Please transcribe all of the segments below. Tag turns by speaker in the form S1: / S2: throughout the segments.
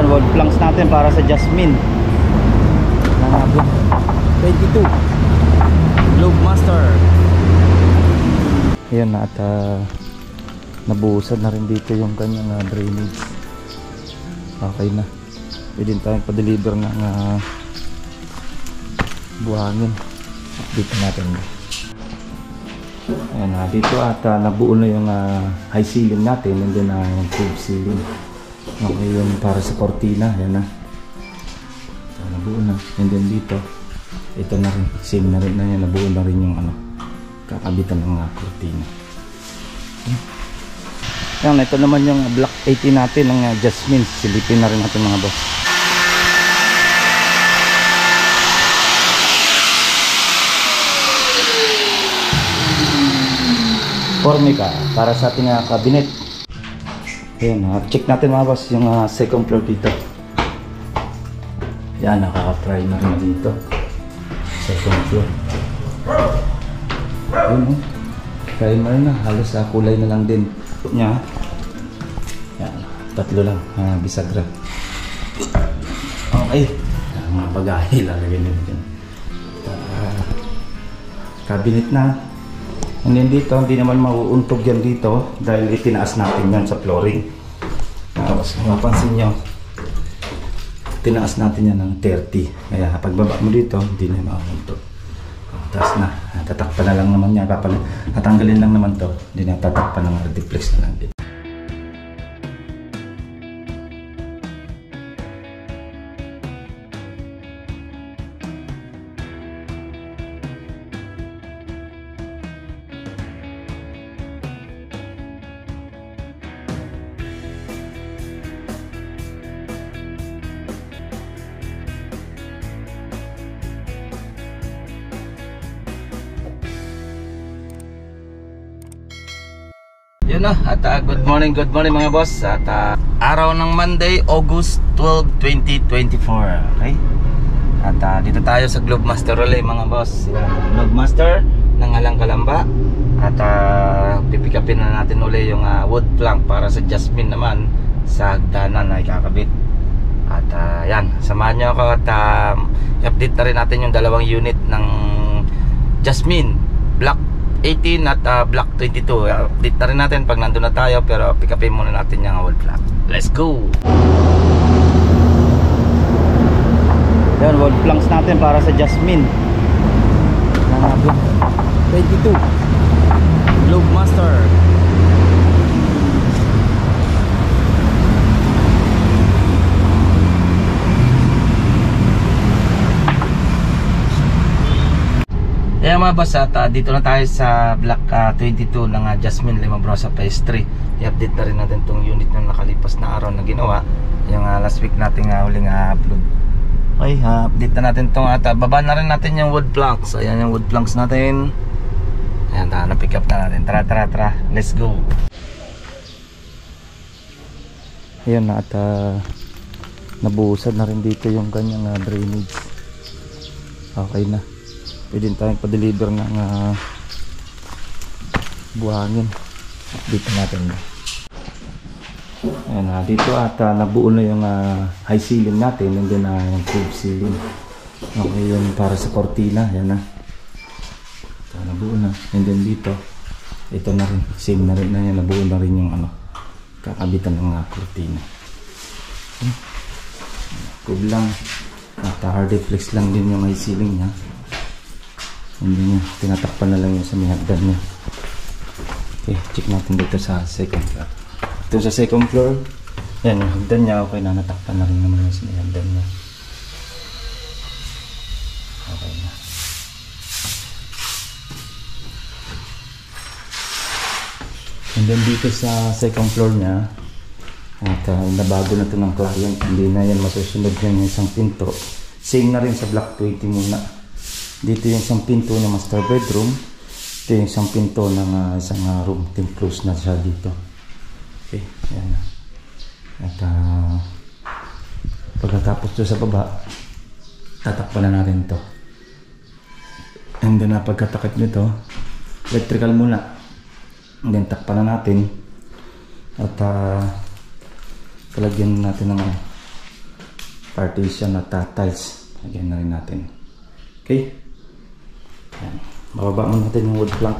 S1: Yan, wall planks natin para sa Jasmine. Block 22 Globe Master. Ayan na at nabuhusan na rin dito yung kanyang drainage. Okay na. Pwede tayong pa-deliver ng buhangin dito natin. Ayan na dito at nabuo na yung high ceiling natin and then yung tube ceiling. Okay, yung para sa cortina. Ayan na. Nabuo na. And then dito ito na rin. Same na rin na yan. Nabuo na rin yung kakabitan ng cortina. Okay. Ayan, ito naman yung block 80 natin ng Jasmine. Silipin na rin natin mga boss. Formica para sa ating cabinet. Ayan, check natin mga boss yung second floor dito. Yan, nakaka-primer na dito. Second floor. Ayan, primer na. Halos kulay na lang din niya. Yan, tatlo lang. Bisagra. Okay. Mga bagahe lalagay na dito. Cabinet na. And then dito, hindi naman mauuntog yan dito dahil itinaas natin yan sa flooring. Tapos, mapansin nyo, tinaas natin yan ng 30. Kaya pagbaba mo dito, hindi na mauuntog. Tapos na, tatakpan na lang naman yan. Tatanggalin lang naman to. Hindi na tatakpan ng reflex na lang dito. Yun na, at good morning mga boss. At araw ng Monday, August 12, 2024. Okay? At dito tayo sa Globe Master Relay mga boss. Globe Master ng Alang Kalamba. At pipikapin na natin uli yung wood plank para sa Jasmine naman sa hagdanan na ikakabit. At yan, samahan nyo ako at i-update na rin natin yung dalawang unit ng Jasmine Block 18 at block 22. Update na rin natin pag nandun na tayo, pero pick upin muna natin yung wall plank. Let's go! Yan, wall planks natin para sa Jasmine. Block 22 Globe Master. Kaya mga boss, at dito na tayo sa block 22 ng Jasmine Limabrosa Phase 3. I-update na rin natin itong unit na nakalipas na araw na ginawa. Yung last week nating huling upload. Okay, update na natin itong at baba na rin natin yung wood planks. Ayan yung wood planks natin. Ayan, na-pick up na natin. Tara, let's go. Ayan na at nabuhusan na rin dito yung kanyang drainage. Okay na. Pwede tayong pa-deliver ng buhangin dito natin. Ayan, dito at nabuo na yung high ceiling natin and then yung tube ceiling. Okay, yung para sa cortina. Ayan na. Nabuo na. And then dito, ito na rin. Same na rin na yan. Nabuo na rin yung kakabitan ng cortina. Kublang at hard reflex lang din yung high ceiling nya. Hindi niya, tinatakpan na lang yung sa may hagdan niya. Okay, check natin dito sa second floor. Ito sa second floor, yan yung hagdan niya. Okay na, natakpan na rin naman yung sa may hagdan niya. Okay na. And then dito sa second floor niya, at nabago na ito ng client. Hindi na yan masusunod yung isang pinto. Same na rin sa block 20 muna. Dito yung isang pinto ng master bedroom. Ito yung isang pinto ng isang room. Team close na siya dito. Okay, yan na. At pagkatapos ito sa baba, tatakpan na natin ito. And then pagkatakip nito, electrical muna. And then takpan na natin. At palagyan natin ng partition at tiles. Lagyan na rin natin. Okay. Yan. Bababa mo natin yung wood plank.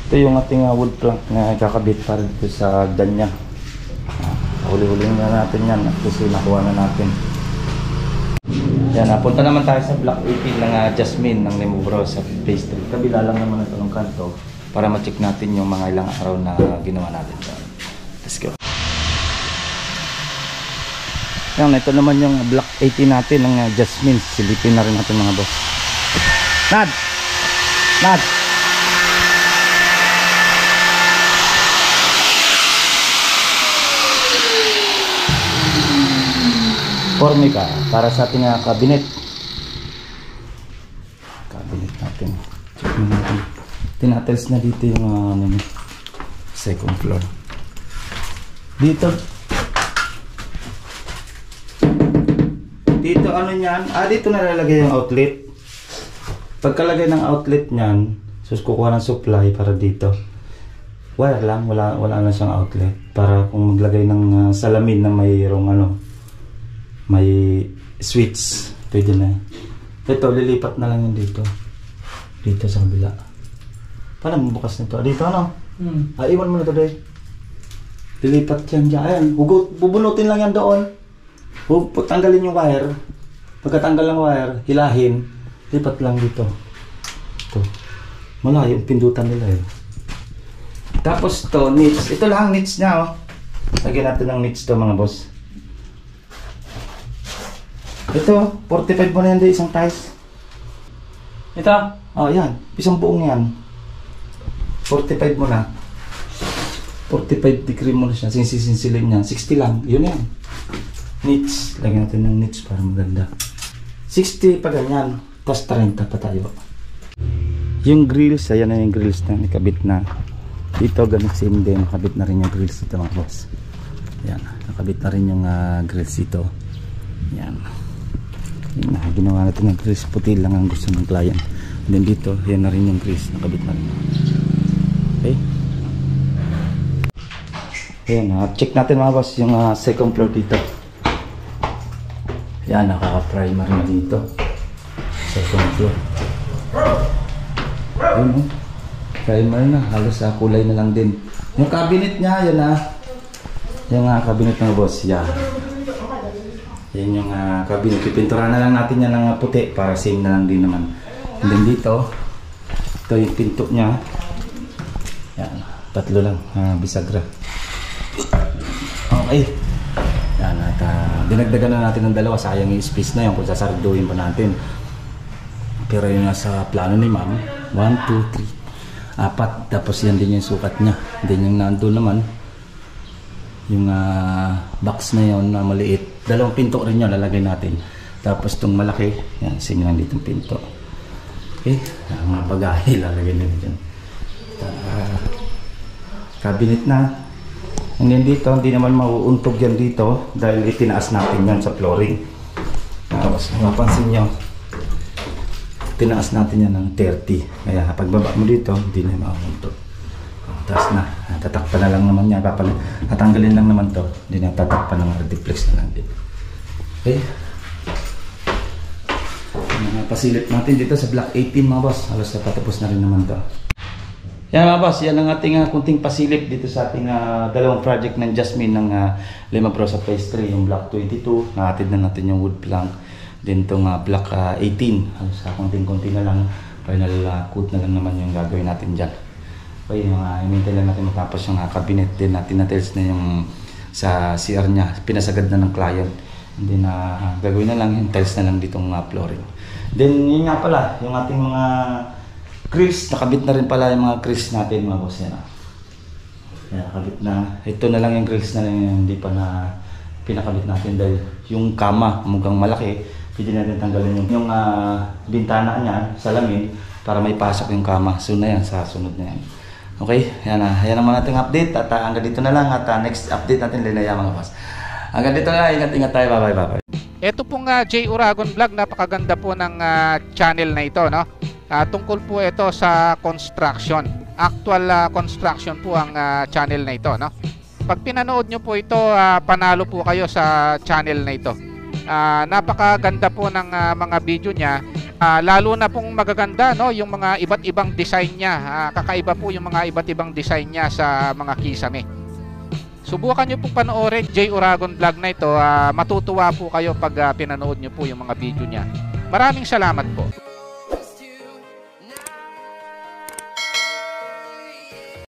S1: Ito yung ating wood plank na kakabit para dito sa danya. Huli-huli na natin yan kasi nakuha na natin. Yan, punta naman tayo sa block 18 ng Jasmine ng Limobro sa phase 3. Kabila lang naman ito ng kanto para ma-check natin yung mga ilang araw na ginawa natin. Let's go. Yan, ito naman yung block 18 natin ng Jasmine. Silipin na rin natin mga boss. Nad! Nad! Formica para sa ating cabinet. Cabinet natin. Check mo natin. Tinatels na dito yung second floor. Dito ano niyan? Dito nalalagay yung outlet. Pagkalagay ng outlet niyan, kukuha ng supply para dito. Wire lang, wala na siyang outlet para kung maglagay ng salamin na mayroong may switch, pwede na. Ito, lilipat na lang yun dito. Dito sa kabila. Paano bukas nito? Dito ano? Iwan mo na ito dahil. Lilipat yan dyan. Ayan, bubunutin lang yan doon. Tanggalin yung wire. Pagkatanggal ng wire, hilahin. Lipat lang dito. Ito. Malayo yung pindutan nila eh. Tapos to, niche. Ito lang niche niya oh. Lagyan natin ng niche to mga boss. Ito, 45 mo na yan isang tiles. Ito? Yan. Isang buong yan. 45 mo na. 45 degree mo na siya. Sinsilin niya. 60 lang. Yun yan. Niche. Lagyan natin ng niche para maganda. 60 pa ganyan. Tapos 30 pa tayo. Yung grills, ayan na yung grills na nakabit na. Dito, ganit same din. Nakabit na rin yung grills dito mga boss. Yan. Nakabit na rin yung grills dito. Yan. Ginawa natin ng grills, puti lang ang gusto ng client. And then dito, yan na rin yung grills, nakabit na rin. Okay. Ayan, check natin mga boss yung second floor dito. Yan, nakaka-primer na dito. Second floor. Ayun primer na, halos kulay na lang din. Yung cabinet niya, yan yung cabinet ng boss, yan. Yan yung cabinet. Pipinturahan na lang natin yan ng puti para same na lang din naman. And then dito, ito yung pinto niya. Yan, tatlo lang bisagra. Okay. Yan, at dinagdagan na natin ng dalawa. Sayang yung space na yun kung sasarduin pa natin. Pero yun nasa plano ni ma'am. 1, 2, 3, 4. Tapos yan din yung sukat niya. Then yung nandun naman, yung box na yun na maliit. Dalawang pinto rin yun lalagay natin. Tapos itong malaki, yan, same lang ditong pinto. Okay, mga bagahe lalagay nila dyan. Cabinet na. And then dito, hindi naman mauuntog yan dito dahil itinaas natin yan sa flooring. Tapos mapansin nyo, tinaas natin yan ng 30. Kaya pagbaba mo dito, hindi na mauuntog. Taas na, tatakpan na lang naman yan. Tatanggalin lang naman to. Hindi na tatakpan ng reflex na lang din. Okay. Pasilip natin dito sa block 18 mga boss. Halos na patapos na rin naman to. Yan mga boss, yan ang ating kunting pasilip dito sa ating dalawang project ng Jasmine ng Limobro sa phase 3. Yung block 22, nahatid na natin yung wood plank. Then itong block 18. Halos kunting-kunti na lang. Final coat na lang naman yung gagawin natin dyan. Okay, hinintay lang natin matapos yung cabinet din natin na tiles na yung sa CR niya. Pinasagad na ng client. And then gagawin na lang yung tiles na lang ditong flooring. Then yun nga pala, yung ating mga grills, nakabit na rin pala yung mga grills natin mga boss. Yan. Kaya nakabit na. Ito na lang yung grills na lang yung hindi pa na pinakabit natin dahil yung kama mukhang malaki. Pwede natin tanggalin yung bintana niya, salamin, para may pasok yung kama. So na yan, sa sunod na yan. Okay, yan naman ating update at hanggang dito na lang at next update natin linaya mga boss. Hanggang dito na, ingat-ingat tayo, bye-bye.
S2: Ito pong J. Uragon Vlog, napakaganda po ng channel na ito, no? Tungkol po ito sa construction. Actual construction po ang channel na ito, no? Pag pinanood nyo po ito, panalo po kayo sa channel na ito. Napakaganda po ng mga video niya. Lalo na pong magaganda, no, yung mga iba't ibang design niya. Kakaiba po yung mga iba't ibang design niya sa mga kisame. Subukan nyo po panoorin J. Uragon Vlog na ito. Matutuwa po kayo pag pinanood nyo po yung mga video niya. Maraming salamat po.